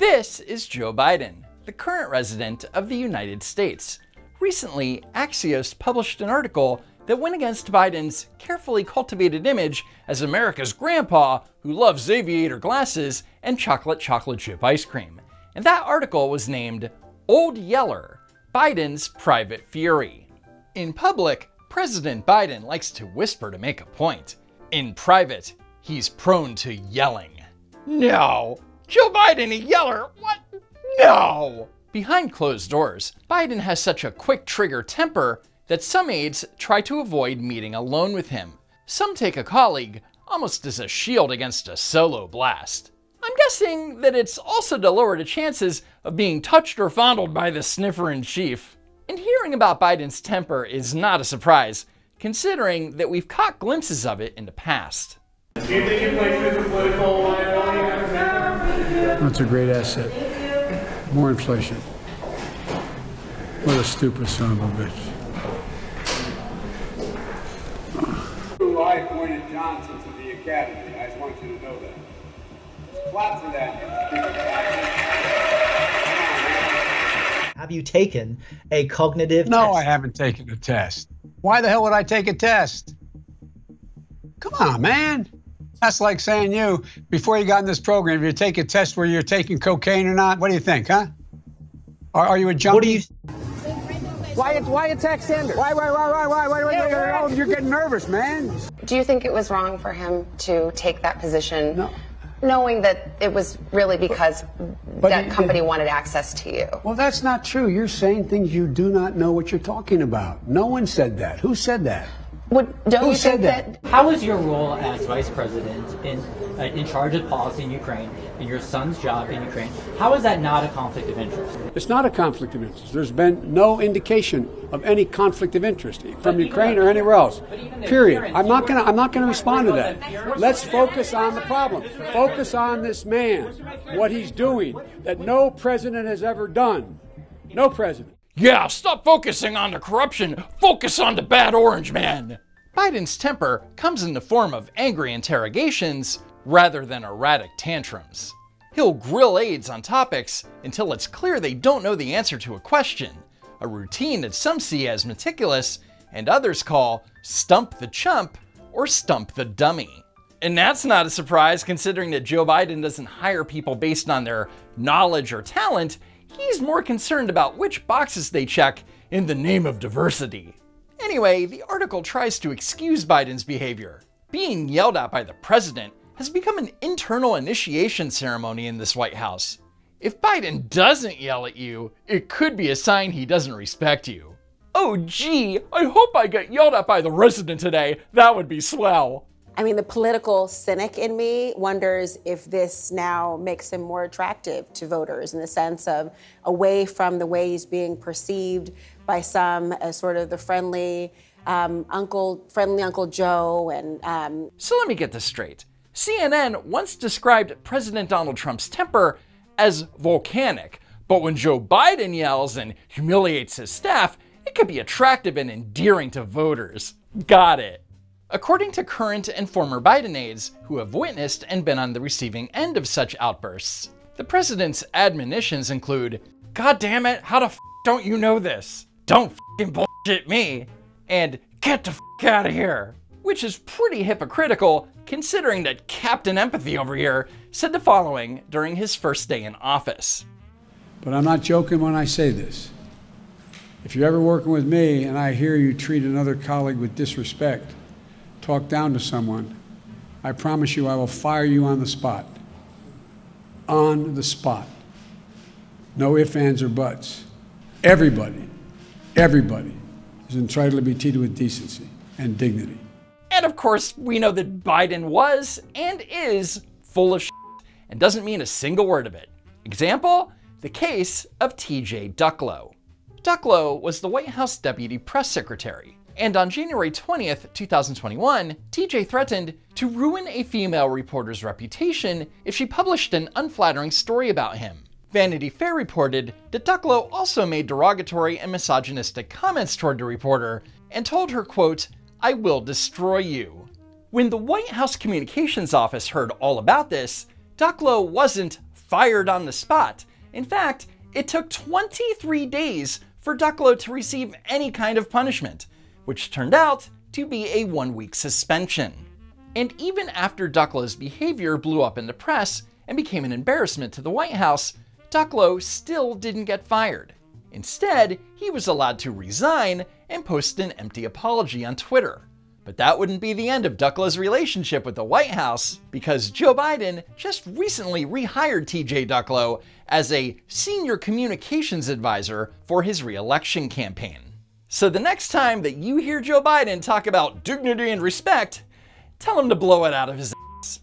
This is Joe Biden, the current resident of the United States. Recently, Axios published an article that went against Biden's carefully cultivated image as America's grandpa who loves aviator glasses and chocolate chip ice cream. And that article was named Old Yeller, Biden's Private Fury. In public, President Biden likes to whisper to make a point. In private, he's prone to yelling. No! Joe Biden a yeller? What? No! Behind closed doors, Biden has such a quick trigger temper that some aides try to avoid meeting alone with him. Some take a colleague almost as a shield against a solo blast. I'm guessing that it's also to lower the chances of being touched or fondled by the sniffer-in-chief. And hearing about Biden's temper is not a surprise, considering that we've caught glimpses of it in the past. Do you think your place is a political liability? That's a great asset. More inflation. What a stupid son of a bitch. I appointed Johnson to the academy. I just want you to know that. Clap for that. Have you taken a cognitive test? No, I haven't taken a test. Why the hell would I take a test? Come on, man. That's like saying you, before you got in this program, if you take a test where you're taking cocaine or not, what do you think, huh? Are you a junkie? What do you... Why attack Sanders? Why? You're getting nervous, man. Do you think it was wrong for him to take that position? No. Knowing that it was really because that company wanted access to you? Well, that's not true. You're saying things you do not know what you're talking about. No one said that. Who said that? Don't you think that? How is your role as vice president in charge of policy in Ukraine, in your son's job in Ukraine, how is that not a conflict of interest? It's not a conflict of interest. There's been no indication of any conflict of interest from Ukraine or anywhere else. Period. I'm not gonna respond to that. Let's focus on the problem. Focus on this man, what he's doing that no president has ever done. No president. Yeah, stop focusing on the corruption. Focus on the bad orange man. Biden's temper comes in the form of angry interrogations rather than erratic tantrums. He'll grill aides on topics until it's clear they don't know the answer to a question, a routine that some see as meticulous and others call stump the chump or stump the dummy. And that's not a surprise considering that Joe Biden doesn't hire people based on their knowledge or talent. He's more concerned about which boxes they check in the name of diversity. Anyway, the article tries to excuse Biden's behavior. Being yelled at by the president has become an internal initiation ceremony in this White House. If Biden doesn't yell at you, it could be a sign he doesn't respect you. Oh gee, I hope I get yelled at by the president today. That would be swell. I mean, the political cynic in me wonders if this now makes him more attractive to voters in the sense of away from the way he's being perceived by some as sort of the friendly Uncle Joe. And So let me get this straight. CNN once described President Donald Trump's temper as volcanic, but when Joe Biden yells and humiliates his staff, it can be attractive and endearing to voters. Got it. According to current and former Biden aides who have witnessed and been on the receiving end of such outbursts, the president's admonitions include, "God damn it, how the f don't you know this? Don't f***ing bullshit me," and "Get the f out of here," which is pretty hypocritical considering that Captain Empathy over here said the following during his first day in office. But I'm not joking when I say this. If you're ever working with me and I hear you treat another colleague with disrespect, talk down to someone, I promise you I will fire you on the spot. On the spot. No ifs, ands, or buts. Everybody is entitled to be treated with decency and dignity. And of course, we know that Biden was and is full of shit and doesn't mean a single word of it. Example, the case of T.J. Ducklo. Ducklo was the White House Deputy Press Secretary. And on January 20th, 2021, TJ threatened to ruin a female reporter's reputation if she published an unflattering story about him. Vanity Fair reported that Ducklo also made derogatory and misogynistic comments toward the reporter and told her, quote, "I will destroy you." When the White House Communications Office heard all about this, Ducklo wasn't fired on the spot. In fact, it took 23 days for Ducklo to receive any kind of punishment, which turned out to be a 1-week suspension. And even after Ducklo's behavior blew up in the press and became an embarrassment to the White House, Ducklo still didn't get fired. Instead, he was allowed to resign and post an empty apology on Twitter. But that wouldn't be the end of Ducklo's relationship with the White House, because Joe Biden just recently rehired TJ Ducklo as a senior communications advisor for his re-election campaign. So the next time that you hear Joe Biden talk about dignity and respect, tell him to blow it out of his ass.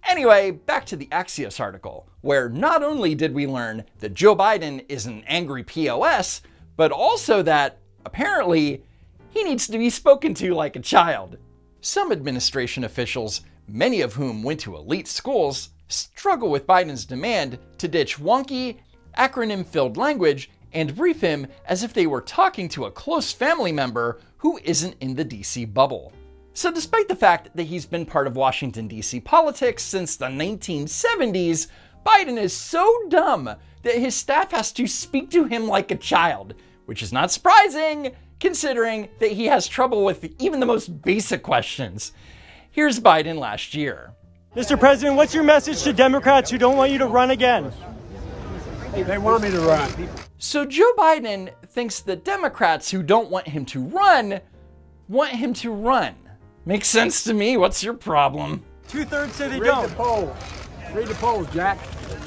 Anyway, back to the Axios article, where not only did we learn that Joe Biden is an angry POS, but also that, apparently, he needs to be spoken to like a child. Some administration officials, many of whom went to elite schools, struggle with Biden's demand to ditch wonky, acronym-filled language and brief him as if they were talking to a close family member who isn't in the DC bubble. So despite the fact that he's been part of Washington, D.C. politics since the 1970s, Biden is so dumb that his staff has to speak to him like a child, which is not surprising considering that he has trouble with even the most basic questions. Here's Biden last year. Mr. President, what's your message to Democrats who don't want you to run again? They want me to run. So Joe Biden thinks that Democrats who don't want him to run want him to run. Makes sense to me. What's your problem? 2/3 say they Read don't. the polls. Read the polls, Jack.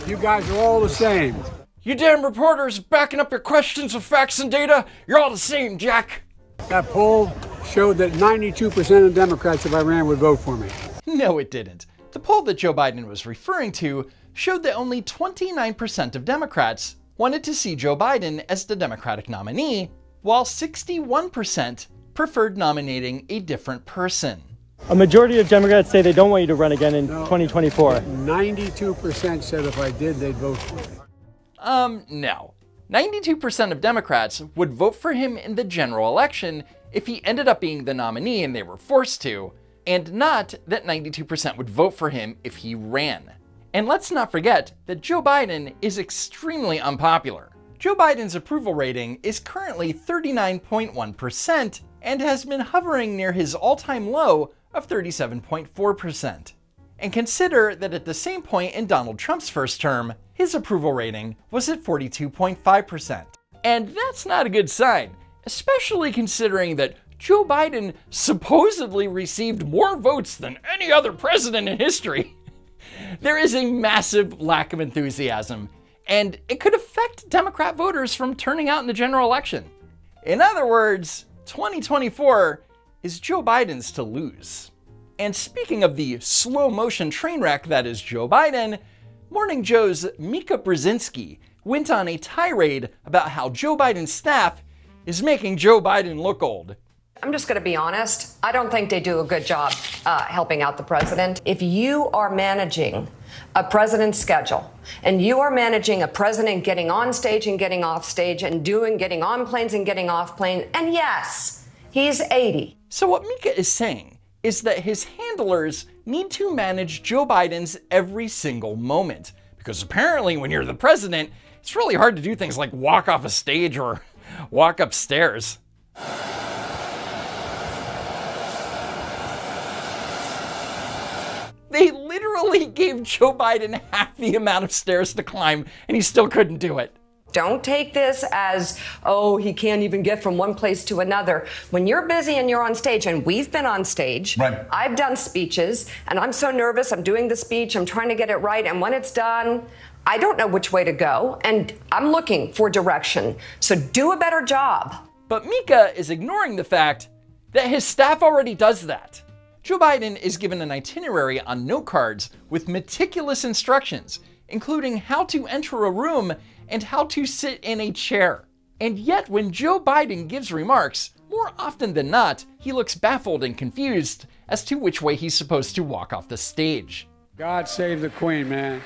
You guys are all the same. You damn reporters backing up your questions with facts and data. You're all the same, Jack. That poll showed that 92% of Democrats, if I ran, would vote for me. No, it didn't. The poll that Joe Biden was referring to showed that only 29% of Democrats wanted to see Joe Biden as the Democratic nominee, while 61% preferred nominating a different person. A majority of Democrats say they don't want you to run again in 2024. 92% said if I did, they'd vote for me. No. 92% of Democrats would vote for him in the general election if he ended up being the nominee and they were forced to, and not that 92% would vote for him if he ran. And let's not forget that Joe Biden is extremely unpopular. Joe Biden's approval rating is currently 39.1% and has been hovering near his all-time low of 37.4%. And consider that at the same point in Donald Trump's first term, his approval rating was at 42.5%. And that's not a good sign, especially considering that Joe Biden supposedly received more votes than any other president in history. There is a massive lack of enthusiasm, and it could affect Democrat voters from turning out in the general election. In other words, 2024 is Joe Biden's to lose. And speaking of the slow motion train wreck that is Joe Biden, Morning Joe's Mika Brzezinski went on a tirade about how Joe Biden's staff is making Joe Biden look old. I'm just going to be honest. I don't think they do a good job helping out the president. If you are managing a president's schedule and you are managing a president getting on stage and getting off stage and getting on planes and getting off planes, and yes, he's 80. So what Mika is saying is that his handlers need to manage Joe Biden's every single moment. Because apparently when you're the president, it's really hard to do things like walk off a stage or walk upstairs. They literally gave Joe Biden half the amount of stairs to climb, and he still couldn't do it. Don't take this as, oh, he can't even get from one place to another. When you're busy and you're on stage, and we've been on stage, right. I've done speeches, and I'm so nervous. I'm doing the speech. I'm trying to get it right. And when it's done, I don't know which way to go, and I'm looking for direction. So do a better job. But Mika is ignoring the fact that his staff already does that. Joe Biden is given an itinerary on note cards with meticulous instructions, including how to enter a room and how to sit in a chair. And yet when Joe Biden gives remarks, more often than not, he looks baffled and confused as to which way he's supposed to walk off the stage. God save the Queen, man.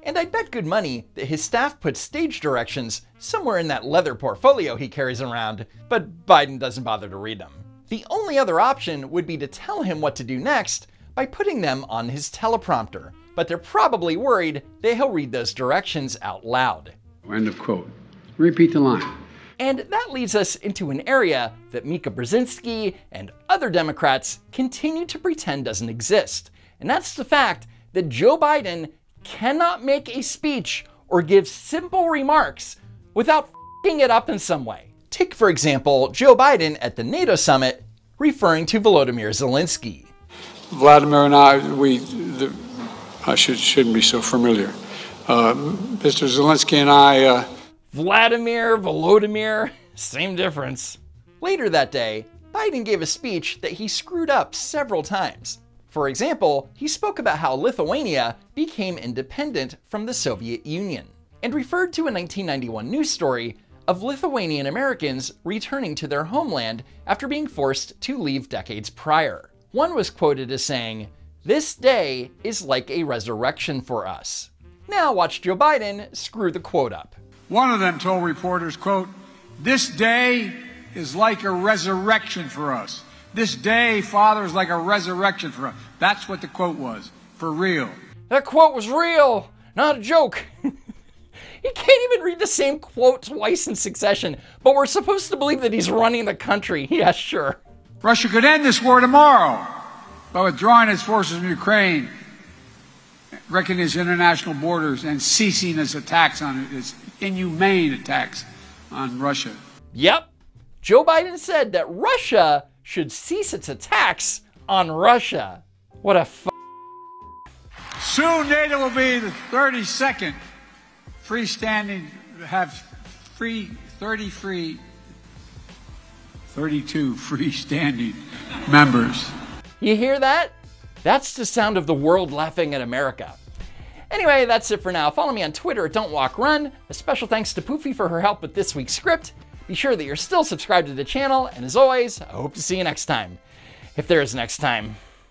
And I bet enough good money that his staff puts stage directions somewhere in that leather portfolio he carries around, but Biden doesn't bother to read them. The only other option would be to tell him what to do next by putting them on his teleprompter, but they're probably worried that he'll read those directions out loud. End of quote. Repeat the line. And that leads us into an area that Mika Brzezinski and other Democrats continue to pretend doesn't exist. And that's the fact that Joe Biden cannot make a speech or give simple remarks without f***ing it up in some way. Take, for example, Joe Biden at the NATO summit referring to Volodymyr Zelensky. Vladimir and I shouldn't be so familiar. Mr. Zelensky and I... Vladimir, Volodymyr, same difference. Later that day, Biden gave a speech that he screwed up several times. For example, he spoke about how Lithuania became independent from the Soviet Union, and referred to a 1991 news story of Lithuanian Americans returning to their homeland after being forced to leave decades prior. One was quoted as saying, "This day is like a resurrection for us." Now watch Joe Biden screw the quote up. One of them told reporters, quote, "This day is like a resurrection for us. This day, Father, is like a resurrection for us." That's what the quote was, for real. That quote was real, not a joke. He can't even read the same quote twice in succession, but we're supposed to believe that he's running the country. Yeah, sure. Russia could end this war tomorrow by withdrawing its forces from Ukraine, wrecking its international borders, and ceasing its attacks on it, its inhumane attacks on Russia. Yep. Joe Biden said that Russia should cease its attacks on Russia. What a Soon NATO will be the 32nd freestanding, have 32 freestanding members. You hear that? That's the sound of the world laughing at America. Anyway, that's it for now. Follow me on Twitter at Don't Walk Run. A special thanks to Poofy for her help with this week's script. Be sure that you're still subscribed to the channel, and as always, I hope to see you next time. If there is next time.